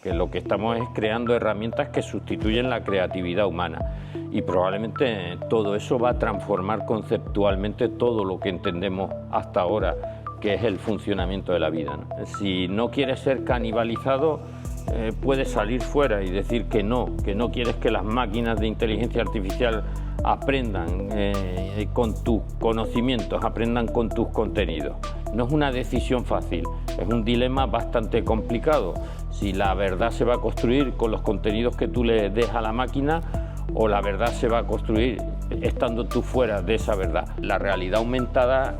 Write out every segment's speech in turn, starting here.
que lo que estamos es creando herramientas que sustituyen la creatividad humana y probablemente todo eso va a transformar conceptualmente todo lo que entendemos hasta ahora, que es el funcionamiento de la vida, ¿no? Si no quieres ser canibalizado, puedes salir fuera y decir que no quieres que las máquinas de inteligencia artificial aprendan con tus conocimientos, aprendan con tus contenidos. No es una decisión fácil, es un dilema bastante complicado. Si la verdad se va a construir con los contenidos que tú le des a la máquina o la verdad se va a construir estando tú fuera de esa verdad. La realidad aumentada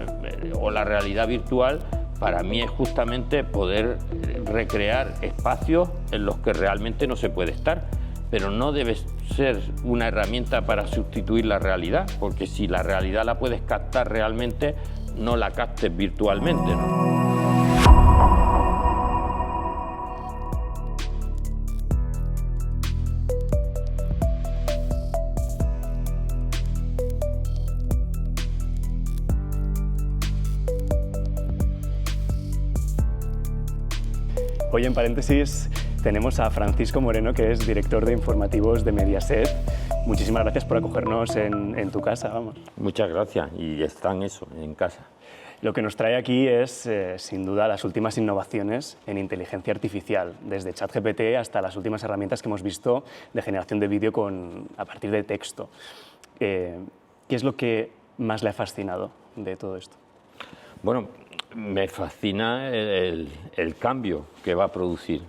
o la realidad virtual para mí es justamente poder recrear espacios en los que realmente no se puede estar, pero no debe ser una herramienta para sustituir la realidad, porque si la realidad la puedes captar realmente, no la captes virtualmente, ¿no? Hoy en Paréntesis tenemos a Francisco Moreno, que es director de informativos de Mediaset. Muchísimas gracias por acogernos en tu casa, vamos. Muchas gracias, y están en casa. Lo que nos trae aquí es, sin duda, las últimas innovaciones en inteligencia artificial, desde ChatGPT hasta las últimas herramientas que hemos visto de generación de vídeo a partir de texto. ¿Qué es lo que más le ha fascinado de todo esto? Bueno, me fascina el cambio que va a producir.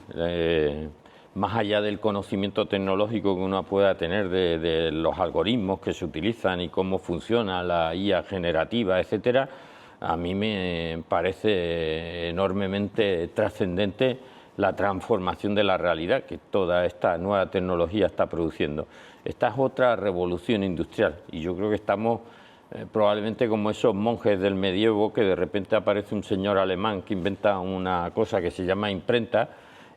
Más allá del conocimiento tecnológico que uno pueda tener de los algoritmos que se utilizan y cómo funciona la IA generativa, etcétera, a mí me parece enormemente trascendente la transformación de la realidad que toda esta nueva tecnología está produciendo. Esta es otra revolución industrial y yo creo que estamos probablemente como esos monjes del medievo que de repente aparece un señor alemán que inventa una cosa que se llama imprenta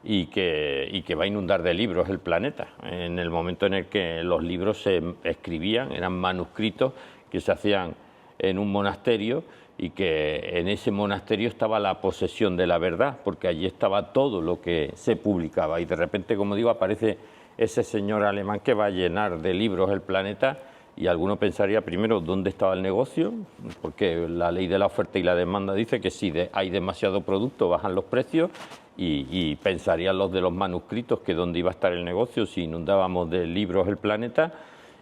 y que va a inundar de libros el planeta. En el momento en el que los libros se escribían, eran manuscritos que se hacían en un monasterio y que en ese monasterio estaba la posesión de la verdad, porque allí estaba todo lo que se publicaba y de repente, como digo, aparece ese señor alemán que va a llenar de libros el planeta y alguno pensaría primero dónde estaba el negocio, porque la ley de la oferta y la demanda dice que si hay demasiado producto bajan los precios y pensarían los de los manuscritos que dónde iba a estar el negocio si inundábamos de libros el planeta,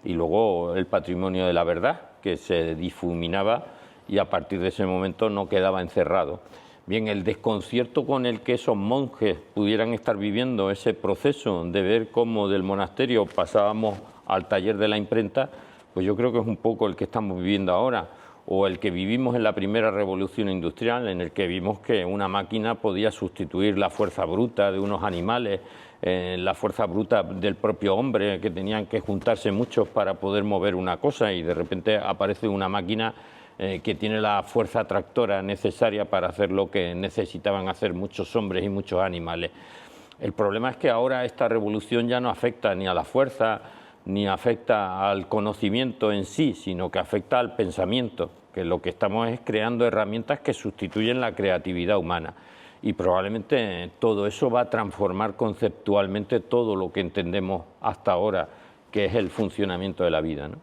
y luego el patrimonio de la verdad que se difuminaba y a partir de ese momento no quedaba encerrado. Bien, el desconcierto con el que esos monjes pudieran estar viviendo ese proceso de ver cómo del monasterio pasábamos al taller de la imprenta, pues yo creo que es un poco el que estamos viviendo ahora, o el que vivimos en la primera revolución industrial, en el que vimos que una máquina podía sustituir la fuerza bruta de unos animales, la fuerza bruta del propio hombre, que tenían que juntarse muchos para poder mover una cosa, y de repente aparece una máquina que tiene la fuerza tractora necesaria para hacer lo que necesitaban hacer muchos hombres y muchos animales. El problema es que ahora esta revolución ya no afecta ni a la fuerza, ni afecta al conocimiento en sí, sino que afecta al pensamiento, que lo que estamos es creando herramientas que sustituyen la creatividad humana. Y probablemente todo eso va a transformar conceptualmente todo lo que entendemos hasta ahora, que es el funcionamiento de la vida, ¿no?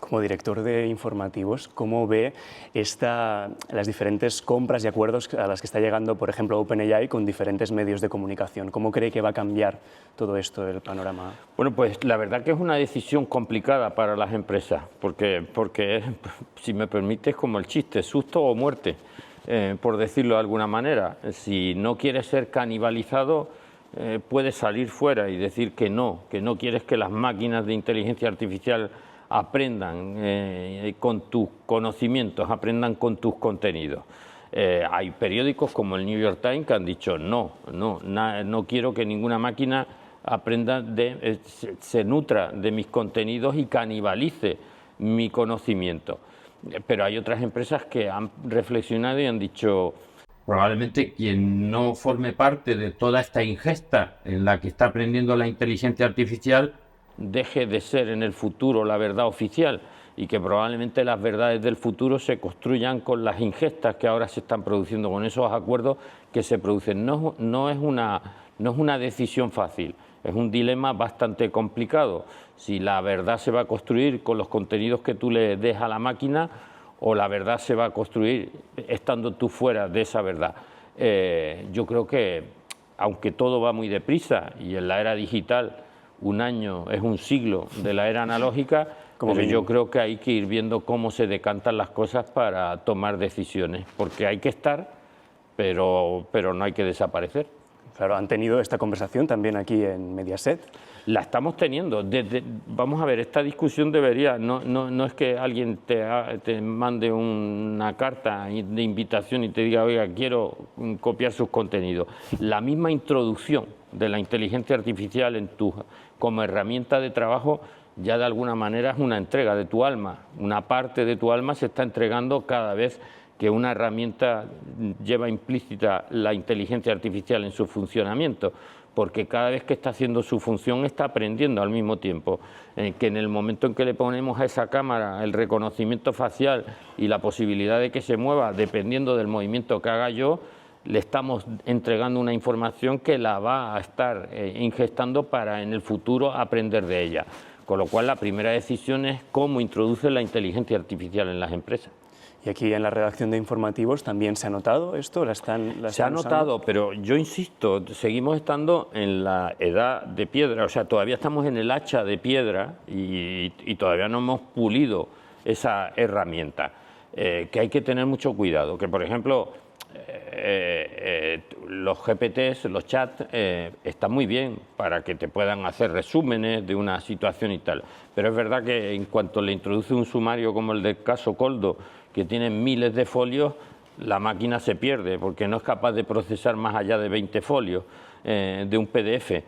Como director de informativos, ¿cómo ve las diferentes compras y acuerdos a las que está llegando, por ejemplo, OpenAI con diferentes medios de comunicación? ¿Cómo cree que va a cambiar todo esto el panorama? Bueno, pues la verdad que es una decisión complicada para las empresas, porque si me permite, es como el chiste, susto o muerte, por decirlo de alguna manera. Si no quieres ser canibalizado, puedes salir fuera y decir que no quieres que las máquinas de inteligencia artificial aprendan con tus conocimientos, aprendan con tus contenidos. Hay periódicos como el New York Times que han dicho no quiero que ninguna máquina aprenda se nutra de mis contenidos y canibalice mi conocimiento. Pero hay otras empresas que han reflexionado y han dicho probablemente quien no forme parte de toda esta ingesta en la que está aprendiendo la inteligencia artificial deje de ser en el futuro la verdad oficial y que probablemente las verdades del futuro se construyan con las ingestas que ahora se están produciendo, con esos acuerdos que se producen. No no es una decisión fácil, es un dilema bastante complicado. Si la verdad se va a construir con los contenidos que tú le des a la máquina o la verdad se va a construir estando tú fuera de esa verdad. Yo creo que, aunque todo va muy deprisa y en la era digital un año es un siglo de la era analógica, pero yo creo que hay que ir viendo cómo se decantan las cosas para tomar decisiones, porque hay que estar, pero no hay que desaparecer. Claro, han tenido esta conversación también aquí en Mediaset. La estamos teniendo. Vamos a ver, esta discusión debería, no es que alguien te mande una carta de invitación y te diga, oiga, quiero copiar sus contenidos. La misma introducción de la inteligencia artificial como herramienta de trabajo ya de alguna manera es una entrega de tu alma. Una parte de tu alma se está entregando cada vez que una herramienta lleva implícita la inteligencia artificial en su funcionamiento, porque cada vez que está haciendo su función está aprendiendo al mismo tiempo, que en el momento en que le ponemos a esa cámara el reconocimiento facial y la posibilidad de que se mueva dependiendo del movimiento que haga yo, le estamos entregando una información que la va a estar ingestando para en el futuro aprender de ella. Con lo cual la primera decisión es cómo introduce la inteligencia artificial en las empresas. ¿Y aquí en la redacción de informativos también se ha notado esto? Se ha notado, pero yo insisto, seguimos estando en la edad de piedra, o sea, todavía estamos en el hacha de piedra y todavía no hemos pulido esa herramienta, que hay que tener mucho cuidado, que por ejemplo los GPTs, los chats, están muy bien para que te puedan hacer resúmenes de una situación y tal, pero es verdad que en cuanto le introduce un sumario como el del caso Koldo, que tiene miles de folios, la máquina se pierde porque no es capaz de procesar más allá de 20 folios de un PDF,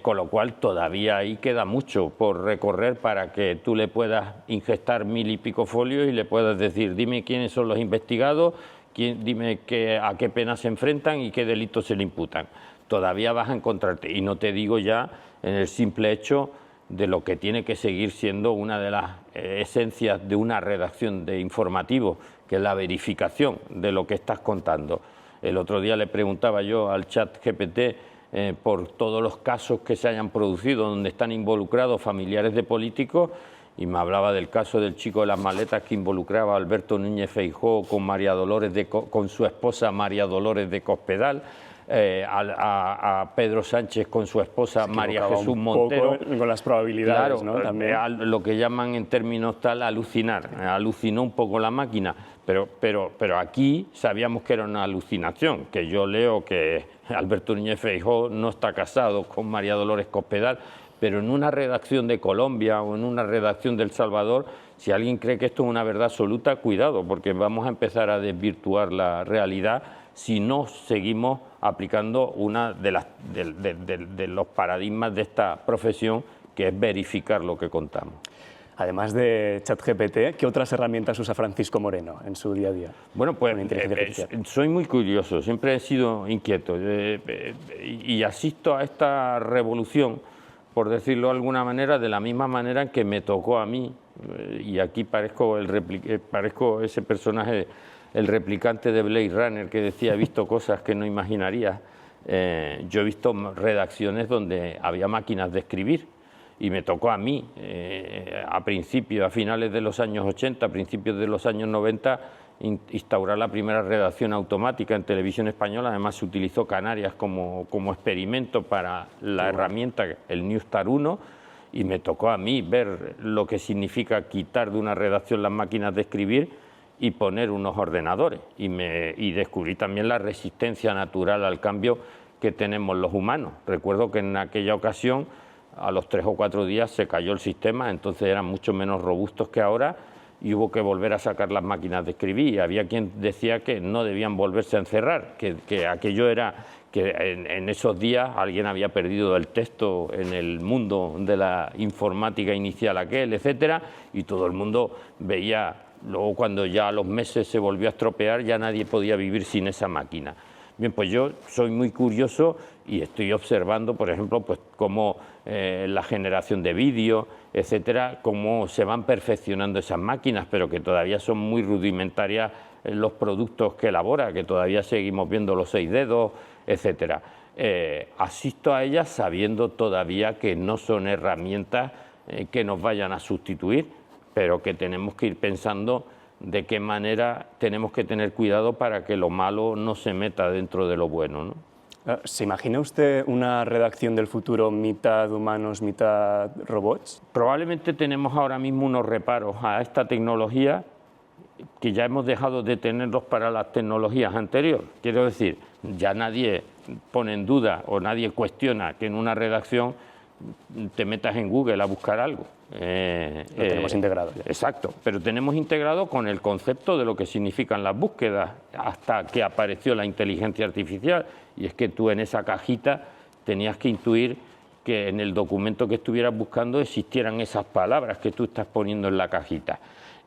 con lo cual todavía ahí queda mucho por recorrer para que tú le puedas ingestar 1000 y pico folios y le puedas decir, dime quiénes son los investigados, dime a qué pena se enfrentan y qué delitos se le imputan. Todavía vas a encontrarte, y no te digo ya en el simple hecho de lo que tiene que seguir siendo una de las esencias de una redacción de informativo, que es la verificación de lo que estás contando. El otro día le preguntaba yo al chat GPT por todos los casos que se hayan producido donde están involucrados familiares de políticos, y me hablaba del caso del chico de las maletas que involucraba a Alberto Núñez Feijóo con su esposa María Dolores de Cospedal, a Pedro Sánchez con su esposa María Jesús Montero. Con las probabilidades, claro, ¿no? También. Lo que llaman en términos tal alucinar, alucinó un poco la máquina, pero aquí sabíamos que era una alucinación, que yo leo que Alberto Núñez Feijóo no está casado con María Dolores Cospedal, pero en una redacción de Colombia o en una redacción de El Salvador, si alguien cree que esto es una verdad absoluta, cuidado, porque vamos a empezar a desvirtuar la realidad si no seguimos aplicando una de los paradigmas de esta profesión, que es verificar lo que contamos. Además de ChatGPT, ¿qué otras herramientas usa Francisco Moreno en su día a día? Bueno, pues soy muy curioso, siempre he sido inquieto y asisto a esta revolución, por decirlo de alguna manera, de la misma manera en que me tocó a mí, y aquí parezco ese personaje, el replicante de Blade Runner, que decía, he visto cosas que no imaginaría. Yo he visto redacciones donde había máquinas de escribir, y me tocó a mí, a finales de los años 80, a principios de los años 90, instaurar la primera redacción automática en Televisión Española. Además se utilizó Canarias como experimento para la herramienta, el Newstar 1, y me tocó a mí ver lo que significa quitar de una redacción las máquinas de escribir y poner unos ordenadores, y descubrí también la resistencia natural al cambio que tenemos los humanos. Recuerdo que en aquella ocasión, a los 3 o 4 días se cayó el sistema, entonces eran mucho menos robustos que ahora, y hubo que volver a sacar las máquinas de escribir, y había quien decía que no debían volverse a encerrar, que aquello era, que en esos días alguien había perdido el texto en el mundo de la informática inicial aquel, etcétera, y todo el mundo veía, luego cuando ya a los meses se volvió a estropear, ya nadie podía vivir sin esa máquina. Bien, pues yo soy muy curioso y estoy observando, por ejemplo, pues cómo la generación de vídeo, etcétera, cómo se van perfeccionando esas máquinas, pero que todavía son muy rudimentarias los productos que elabora, que todavía seguimos viendo los 6 dedos, etcétera. asisto a ellas sabiendo todavía que no son herramientas que nos vayan a sustituir, pero que tenemos que ir pensando de qué manera tenemos que tener cuidado para que lo malo no se meta dentro de lo bueno, ¿no? ¿Se imagina usted una redacción del futuro mitad humanos, mitad robots? Probablemente tenemos ahora mismo unos reparos a esta tecnología que ya hemos dejado de tenerlos para las tecnologías anteriores. Quiero decir, ya nadie pone en duda o nadie cuestiona que en una redacción te metas en Google a buscar algo. Lo tenemos integrado ya. Exacto, pero tenemos integrado con el concepto de lo que significan las búsquedas hasta que apareció la inteligencia artificial, y es que tú en esa cajita tenías que intuir que en el documento que estuvieras buscando existieran esas palabras que tú estás poniendo en la cajita.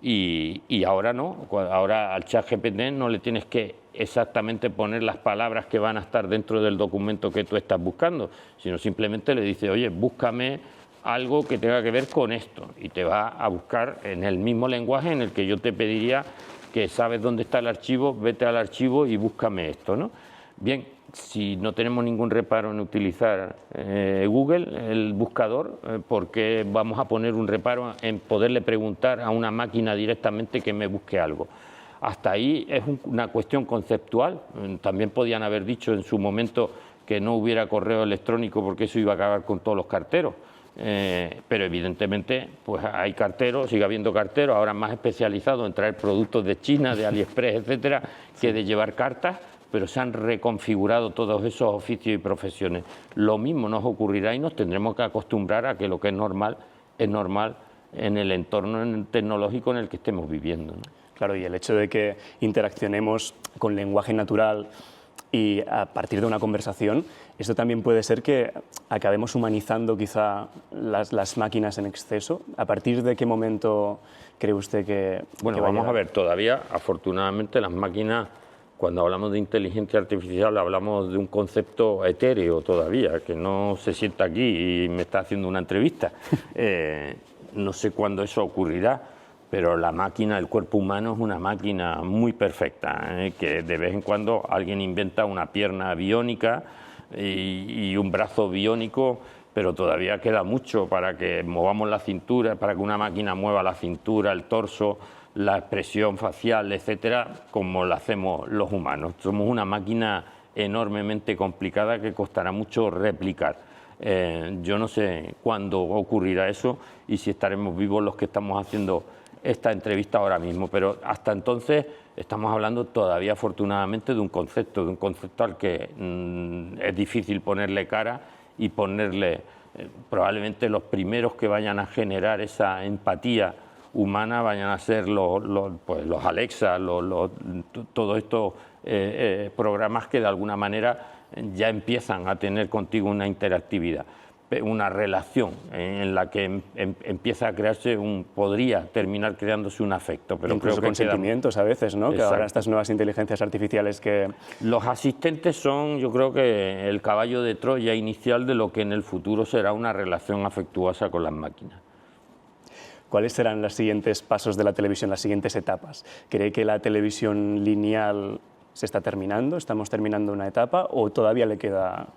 Y ahora no, ahora al ChatGPT no le tienes que exactamente poner las palabras que van a estar dentro del documento que tú estás buscando, sino simplemente le dices, oye, búscame algo que tenga que ver con esto, y te va a buscar en el mismo lenguaje en el que yo te pediría que sabes dónde está el archivo, vete al archivo y búscame esto, ¿no? Bien, si no tenemos ningún reparo en utilizar Google, el buscador, ¿por qué vamos a poner un reparo en poderle preguntar a una máquina directamente que me busque algo? Hasta ahí es una cuestión conceptual. También podían haber dicho en su momento que no hubiera correo electrónico porque eso iba a acabar con todos los carteros. Pero evidentemente pues hay carteros, sigue habiendo carteros, ahora más especializados en traer productos de China, de AliExpress, etcétera, que de llevar cartas, pero se han reconfigurado todos esos oficios y profesiones. Lo mismo nos ocurrirá y nos tendremos que acostumbrar a que lo que es normal en el entorno tecnológico en el que estemos viviendo, ¿no? Claro, y el hecho de que interaccionemos con lenguaje natural y a partir de una conversación, esto también puede ser que acabemos humanizando quizá las máquinas en exceso. ¿A partir de qué momento cree usted que Bueno, vamos a ver, todavía afortunadamente las máquinas, cuando hablamos de inteligencia artificial, hablamos de un concepto etéreo todavía, que no se sienta aquí y me está haciendo una entrevista. No sé cuándo eso ocurrirá, pero la máquina, el cuerpo humano es una máquina muy perfecta, que de vez en cuando alguien inventa una pierna biónica y un brazo biónico, pero todavía queda mucho para que movamos la cintura, para que una máquina mueva la cintura, el torso, la expresión facial, etcétera, como lo hacemos los humanos. Somos una máquina enormemente complicada que costará mucho replicar. Yo no sé cuándo ocurrirá eso y si estaremos vivos los que estamos haciendo esta entrevista ahora mismo, pero hasta entonces estamos hablando todavía afortunadamente de un concepto al que es difícil ponerle cara y ponerle, probablemente los primeros que vayan a generar esa empatía humana vayan a ser pues los Alexa, todos estos programas que de alguna manera ya empiezan a tener contigo una interactividad, una relación en la que empieza a crearse podría terminar creándose un afecto. Pero incluso creo que con sentimientos a veces, ¿no? Que ahora estas nuevas inteligencias artificiales que... Los asistentes son, yo creo que el caballo de Troya inicial de lo que en el futuro será una relación afectuosa con las máquinas. ¿Cuáles serán los siguientes pasos de la televisión, las siguientes etapas? ¿Cree que la televisión lineal se está terminando, estamos terminando una etapa o todavía le queda...?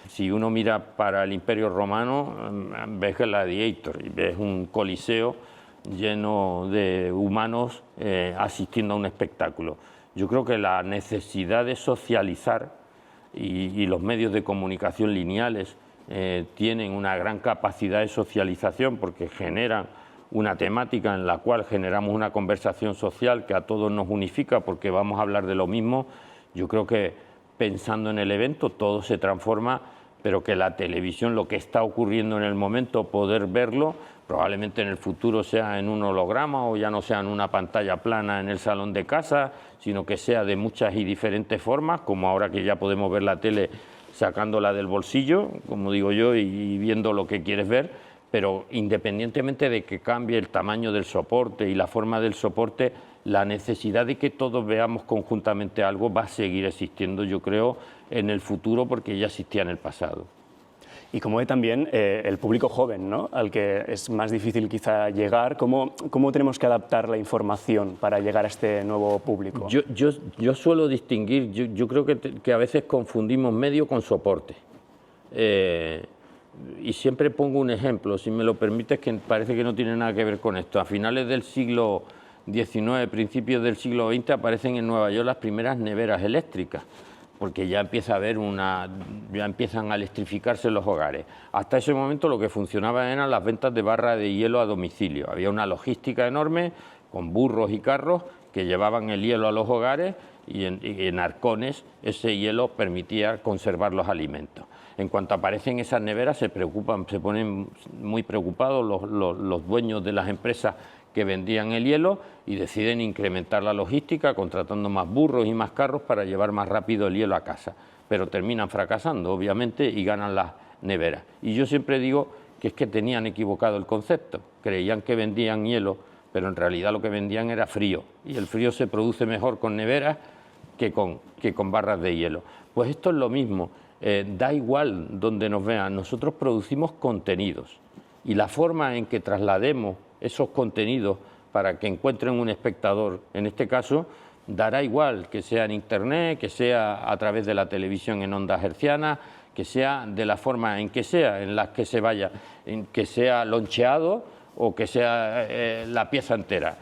Si uno mira para el Imperio Romano, ves Gladiator y ves un coliseo lleno de humanos asistiendo a un espectáculo. Yo creo que la necesidad de socializar y los medios de comunicación lineales tienen una gran capacidad de socialización porque generan una temática en la cual generamos una conversación social que a todos nos unifica porque vamos a hablar de lo mismo. Yo creo que pensando en el evento todo se transforma, pero que la televisión, lo que está ocurriendo en el momento, poder verlo, probablemente en el futuro sea en un holograma o ya no sea en una pantalla plana en el salón de casa, sino que sea de muchas y diferentes formas, como ahora que ya podemos ver la tele sacándola del bolsillo, como digo yo, y viendo lo que quieres ver, pero independientemente de que cambie el tamaño del soporte y la forma del soporte, la necesidad de que todos veamos conjuntamente algo va a seguir existiendo, yo creo, en el futuro porque ya existía en el pasado. Y como ve también el público joven, ¿no?, al que es más difícil quizá llegar, ¿cómo tenemos que adaptar la información para llegar a este nuevo público? Yo suelo distinguir, yo creo que a veces confundimos medio con soporte. Y siempre pongo un ejemplo, si me lo permites, que parece que no tiene nada que ver con esto. A finales del siglo XIX, principios del siglo XX, aparecen en Nueva York las primeras neveras eléctricas, porque ya empieza a haber ya empiezan a electrificarse los hogares. Hasta ese momento lo que funcionaba eran las ventas de barra de hielo a domicilio. Había una logística enorme con burros y carros que llevaban el hielo a los hogares y en arcones ese hielo permitía conservar los alimentos. En cuanto aparecen esas neveras se ponen muy preocupados los dueños de las empresas que vendían el hielo y deciden incrementar la logística contratando más burros y más carros para llevar más rápido el hielo a casa. Pero terminan fracasando, obviamente, y ganan las neveras. Y yo siempre digo que es que tenían equivocado el concepto. Creían que vendían hielo, pero en realidad lo que vendían era frío. Y el frío se produce mejor con neveras que con barras de hielo. Pues esto es lo mismo. Da igual donde nos vean, nosotros producimos contenidos y la forma en que traslademos esos contenidos para que encuentren un espectador, en este caso, dará igual que sea en Internet, que sea a través de la televisión en ondas hercianas, que sea de la forma en que sea, en las que se vaya, en que sea loncheado o que sea la pieza entera,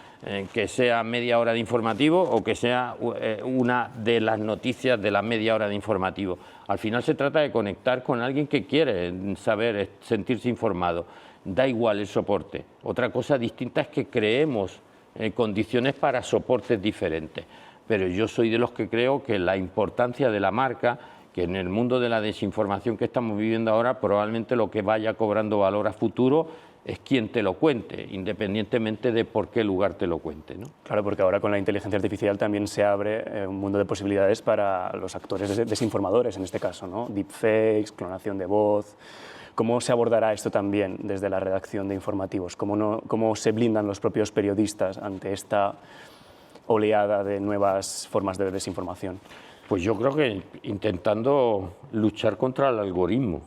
que sea media hora de informativo o que sea una de las noticias de la media hora de informativo. Al final se trata de conectar con alguien que quiere saber, sentirse informado. Da igual el soporte. Otra cosa distinta es que creemos condiciones para soportes diferentes. Pero yo soy de los que creo que la importancia de la marca, que en el mundo de la desinformación que estamos viviendo ahora, probablemente lo que vaya cobrando valor a futuro es quien te lo cuente, independientemente de por qué lugar te lo cuente, ¿no? Claro, porque ahora con la inteligencia artificial también se abre un mundo de posibilidades para los actores desinformadores, en este caso, ¿no? Deepfakes, clonación de voz. ¿Cómo se abordará esto también desde la redacción de informativos? ¿Cómo se blindan los propios periodistas ante esta oleada de nuevas formas de desinformación? Pues yo creo que intentando luchar contra el algoritmo.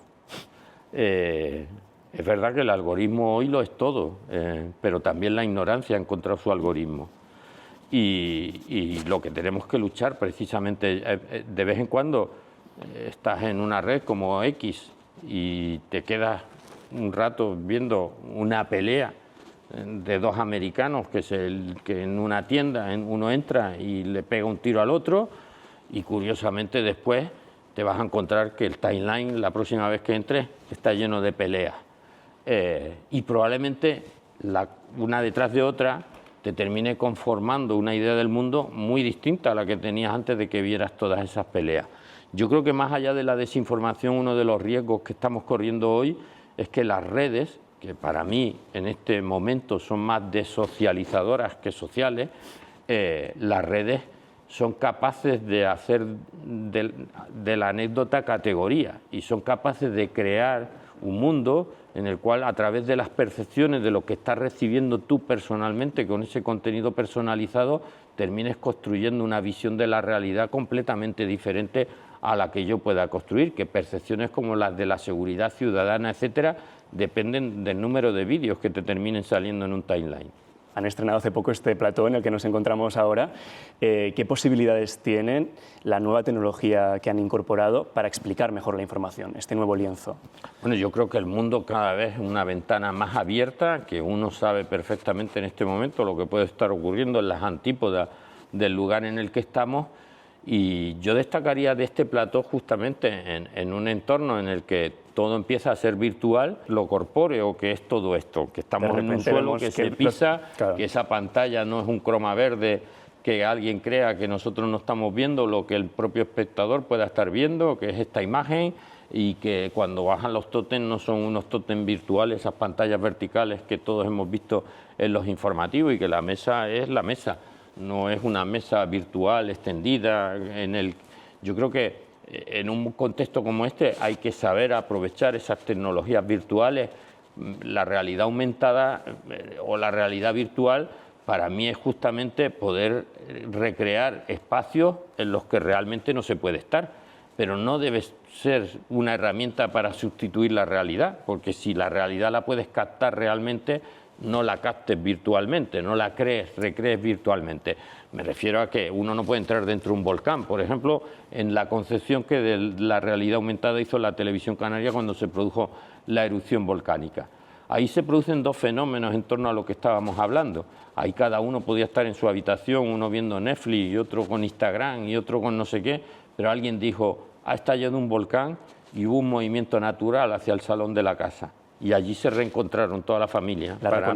Es verdad que el algoritmo hoy lo es todo, pero también la ignorancia ha encontrado su algoritmo. Y lo que tenemos que luchar precisamente, de vez en cuando estás en una red como X y te quedas un rato viendo una pelea de dos americanos que en una tienda uno entra y le pega un tiro al otro y curiosamente después te vas a encontrar que el timeline la próxima vez que entres está lleno de peleas. Y probablemente una detrás de otra te termine conformando una idea del mundo muy distinta a la que tenías antes de que vieras todas esas peleas. Yo creo que más allá de la desinformación, uno de los riesgos que estamos corriendo hoy es que las redes, que para mí en este momento son más desocializadoras que sociales, las redes son capaces de hacer de la anécdota categoría y son capaces de crear un mundo en el cual a través de las percepciones de lo que estás recibiendo tú personalmente con ese contenido personalizado termines construyendo una visión de la realidad completamente diferente a la que yo pueda construir, que percepciones como las de la seguridad ciudadana, etcétera, dependen del número de vídeos que te terminen saliendo en un timeline. Han estrenado hace poco este plató en el que nos encontramos ahora. ¿Qué posibilidades tienen la nueva tecnología que han incorporado para explicar mejor la información, este nuevo lienzo? Bueno, yo creo que el mundo cada vez es una ventana más abierta, que uno sabe perfectamente en este momento lo que puede estar ocurriendo en las antípodas del lugar en el que estamos. Y yo destacaría de este plató justamente en un entorno en el que todo empieza a ser virtual, lo corpóreo que es todo esto, que estamos en un suelo que se pisa, claro, que esa pantalla no es un croma verde que alguien crea que nosotros no estamos viendo, lo que el propio espectador pueda estar viendo, que es esta imagen, y que cuando bajan los tótems no son unos tótems virtuales, esas pantallas verticales que todos hemos visto en los informativos, y que la mesa es la mesa. No es una mesa virtual extendida. Yo creo que en un contexto como este hay que saber aprovechar esas tecnologías virtuales. La realidad aumentada o la realidad virtual para mí es justamente poder recrear espacios en los que realmente no se puede estar, pero no debe ser una herramienta para sustituir la realidad, porque si la realidad la puedes captar realmente, no la captes virtualmente, no la recrees virtualmente. Me refiero a que uno no puede entrar dentro de un volcán. Por ejemplo, en la concepción que de la realidad aumentada hizo la televisión canaria cuando se produjo la erupción volcánica. Ahí se producen dos fenómenos en torno a lo que estábamos hablando. Ahí cada uno podía estar en su habitación, uno viendo Netflix y otro con Instagram y otro con no sé qué, pero alguien dijo, ha estallado un volcán y hubo un movimiento natural hacia el salón de la casa. Y allí se reencontraron toda la familia para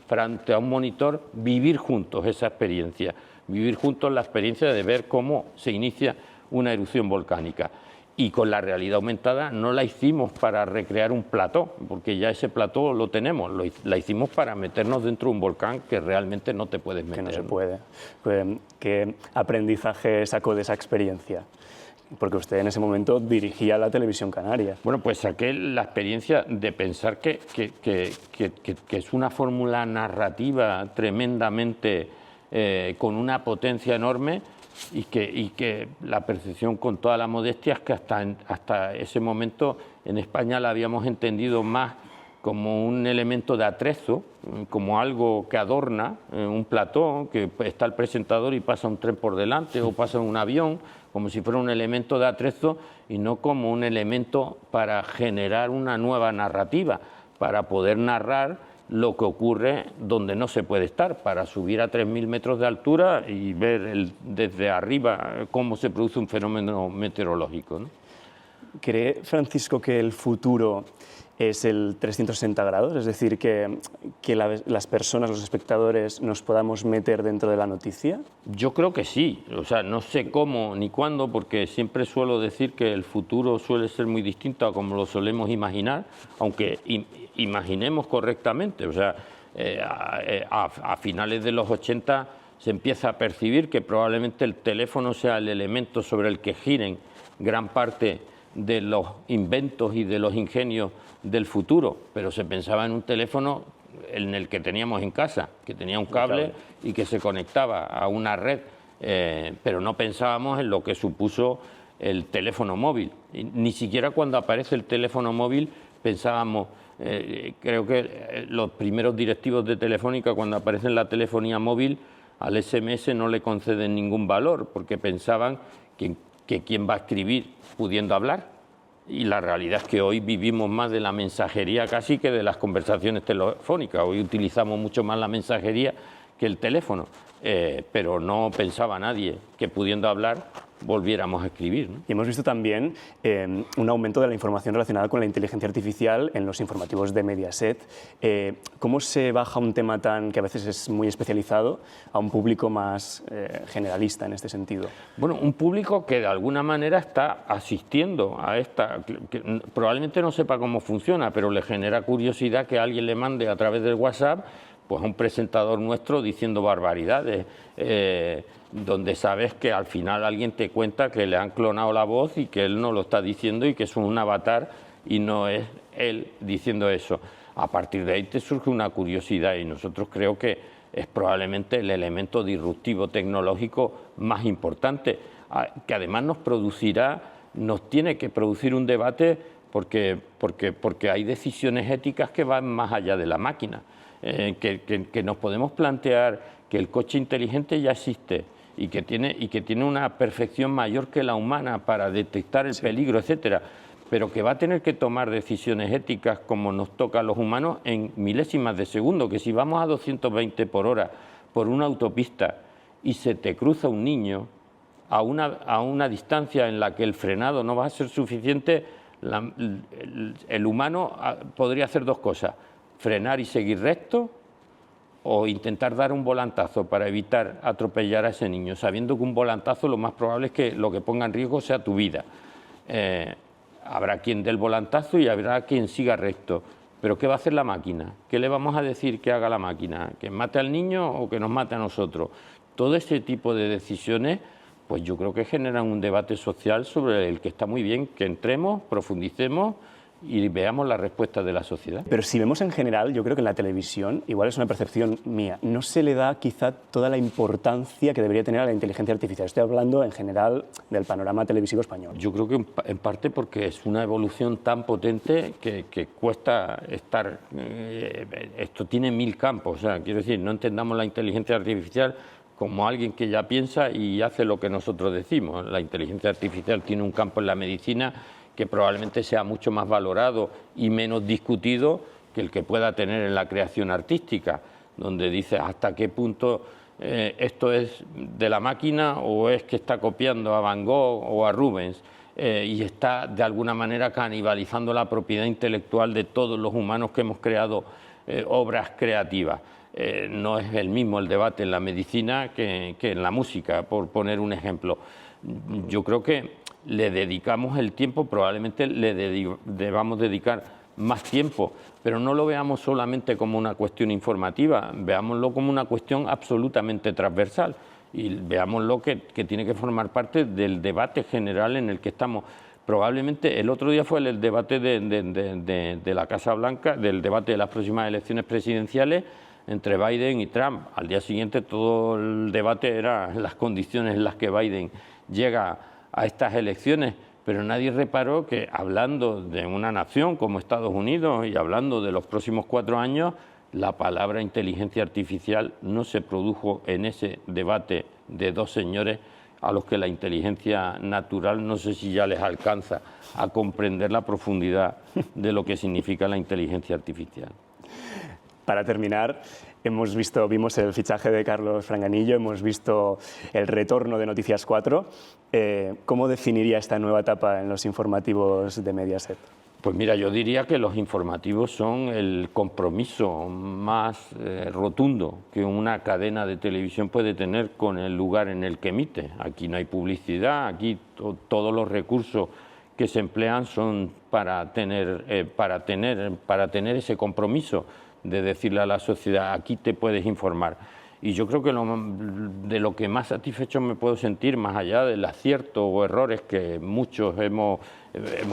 frente a un monitor vivir juntos esa experiencia, vivir juntos la experiencia de ver cómo se inicia una erupción volcánica. Y con la realidad aumentada no la hicimos para recrear un plató, porque ya ese plató lo tenemos, la hicimos para meternos dentro de un volcán que realmente no te puedes meter. Que no se puede. ¿Qué aprendizaje sacó de esa experiencia? Porque usted en ese momento dirigía la televisión canaria. Bueno, pues saqué la experiencia de pensar que es una fórmula narrativa tremendamente con una potencia enorme y que la percepción, con toda la modestia, es que hasta ese momento en España la habíamos entendido más como un elemento de atrezo, como algo que adorna un plató, que está el presentador y pasa un tren por delante o pasa un avión, como si fuera un elemento de atrezo y no como un elemento para generar una nueva narrativa, para poder narrar lo que ocurre donde no se puede estar, para subir a 3.000 metros de altura y ver desde arriba cómo se produce un fenómeno meteorológico, ¿no? ¿Cree, Francisco, que el futuro es el 360 grados? Es decir, que las personas, los espectadores, nos podamos meter dentro de la noticia. Yo creo que sí. O sea, no sé cómo ni cuándo, porque siempre suelo decir que el futuro suele ser muy distinto a como lo solemos imaginar, aunque imaginemos correctamente. O sea, a finales de los 80 se empieza a percibir que probablemente el teléfono sea el elemento sobre el que giren gran parte de los inventos y de los ingenios del futuro, pero se pensaba en un teléfono en el que teníamos en casa, que tenía un cable y que se conectaba a una red, pero no pensábamos en lo que supuso el teléfono móvil. Y ni siquiera cuando aparece el teléfono móvil pensábamos, creo que los primeros directivos de Telefónica, cuando aparecen la telefonía móvil, al SMS no le conceden ningún valor, porque pensaban que quién va a escribir pudiendo hablar. Y la realidad es que hoy vivimos más de la mensajería casi que de las conversaciones telefónicas. Hoy utilizamos mucho más la mensajería que el teléfono, pero no pensaba nadie que pudiendo hablar volviéramos a escribir, ¿no? Y hemos visto también un aumento de la información relacionada con la inteligencia artificial en los informativos de Mediaset. ¿Cómo se baja un tema que a veces es muy especializado a un público más generalista en este sentido? Bueno, un público que de alguna manera está asistiendo a esta, que probablemente no sepa cómo funciona, pero le genera curiosidad que alguien le mande a través del WhatsApp pues a un presentador nuestro diciendo barbaridades, donde sabes que al final alguien te cuenta que le han clonado la voz y que él no lo está diciendo y que es un avatar y no es él diciendo eso. A partir de ahí te surge una curiosidad y nosotros creo que es probablemente el elemento disruptivo tecnológico más importante, que además nos tiene que producir un debate porque hay decisiones éticas que van más allá de la máquina. Que nos podemos plantear que el coche inteligente ya existe y que tiene una perfección mayor que la humana para detectar el peligro, etcétera, pero que va a tener que tomar decisiones éticas como nos toca a los humanos en milésimas de segundo, que si vamos a 220 por hora por una autopista y se te cruza un niño a una distancia en la que el frenado no va a ser suficiente, el humano podría hacer dos cosas: frenar y seguir recto, o intentar dar un volantazo para evitar atropellar a ese niño, sabiendo que un volantazo lo más probable es que lo que ponga en riesgo sea tu vida. Habrá quien dé el volantazo y habrá quien siga recto. Pero ¿qué va a hacer la máquina? ¿Qué le vamos a decir que haga la máquina? ¿Que mate al niño o que nos mate a nosotros? Todo ese tipo de decisiones, pues yo creo que generan un debate social sobre el que está muy bien que entremos, profundicemos y veamos la respuesta de la sociedad. Pero si vemos en general, yo creo que en la televisión, igual es una percepción mía, no se le da quizá toda la importancia que debería tener a la inteligencia artificial. Estoy hablando en general del panorama televisivo español. Yo creo que en parte porque es una evolución tan potente que cuesta estar... esto tiene 1000 campos, o sea, quiero decir, no entendamos la inteligencia artificial como alguien que ya piensa y hace lo que nosotros decimos. La inteligencia artificial tiene un campo en la medicina que probablemente sea mucho más valorado y menos discutido que el que pueda tener en la creación artística, donde dices hasta qué punto esto es de la máquina o es que está copiando a Van Gogh o a Rubens y está de alguna manera canibalizando la propiedad intelectual de todos los humanos que hemos creado obras creativas. No es el mismo el debate en la medicina que en la música, por poner un ejemplo. Yo creo que le dedicamos el tiempo, probablemente debamos dedicar más tiempo, pero no lo veamos solamente como una cuestión informativa, veámoslo como una cuestión absolutamente transversal y veámoslo que tiene que formar parte del debate general en el que estamos. Probablemente el otro día fue el debate de la Casa Blanca, del debate de las próximas elecciones presidenciales entre Biden y Trump. Al día siguiente todo el debate era las condiciones en las que Biden llega a estas elecciones, pero nadie reparó que hablando de una nación como Estados Unidos y hablando de los próximos 4 años, la palabra inteligencia artificial no se produjo en ese debate de 2 señores a los que la inteligencia natural no sé si ya les alcanza a comprender la profundidad de lo que significa la inteligencia artificial. Para terminar, vimos el fichaje de Carlos Franganillo, hemos visto el retorno de Noticias 4. ¿Cómo definiría esta nueva etapa en los informativos de Mediaset? Pues mira, yo diría que los informativos son el compromiso más rotundo que una cadena de televisión puede tener con el lugar en el que emite. Aquí no hay publicidad, aquí todos los recursos que se emplean son para tener ese compromiso de decirle a la sociedad, aquí te puedes informar. Y yo creo que de lo que más satisfecho me puedo sentir, más allá del acierto o errores, que muchos hemos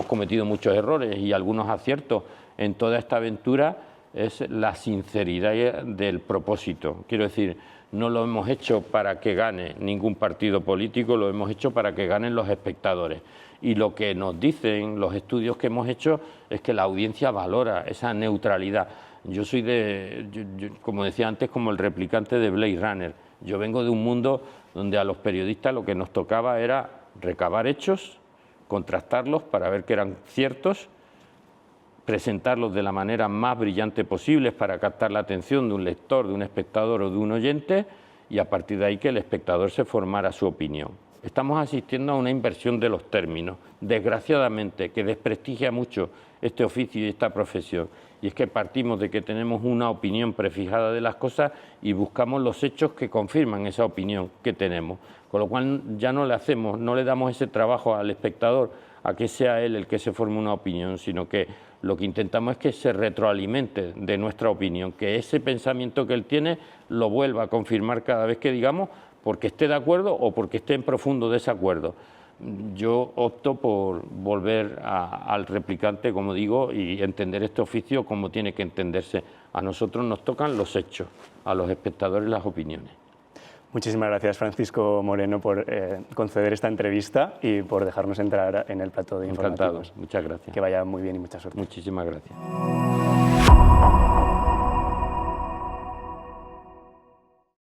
cometido muchos errores y algunos aciertos en toda esta aventura, es la sinceridad del propósito. Quiero decir, no lo hemos hecho para que gane ningún partido político, lo hemos hecho para que ganen los espectadores. Y lo que nos dicen los estudios que hemos hecho es que la audiencia valora esa neutralidad. Yo soy como decía antes, como el replicante de Blade Runner. Yo vengo de un mundo donde a los periodistas lo que nos tocaba era recabar hechos, contrastarlos para ver que eran ciertos, presentarlos de la manera más brillante posible para captar la atención de un lector, de un espectador o de un oyente y a partir de ahí que el espectador se formara su opinión. Estamos asistiendo a una inversión de los términos, desgraciadamente, que desprestigia mucho este oficio y esta profesión. Y es que partimos de que tenemos una opinión prefijada de las cosas y buscamos los hechos que confirman esa opinión que tenemos. Con lo cual ya no le damos ese trabajo al espectador a que sea él el que se forme una opinión, sino que lo que intentamos es que se retroalimente de nuestra opinión, que ese pensamiento que él tiene lo vuelva a confirmar cada vez que digamos, porque esté de acuerdo o porque esté en profundo desacuerdo. Yo opto por volver al replicante, como digo, y entender este oficio como tiene que entenderse. A nosotros nos tocan los hechos, a los espectadores las opiniones. Muchísimas gracias, Francisco Moreno, por conceder esta entrevista y por dejarnos entrar en el plató de informativos. Encantado, muchas gracias. Que vaya muy bien y mucha suerte. Muchísimas gracias.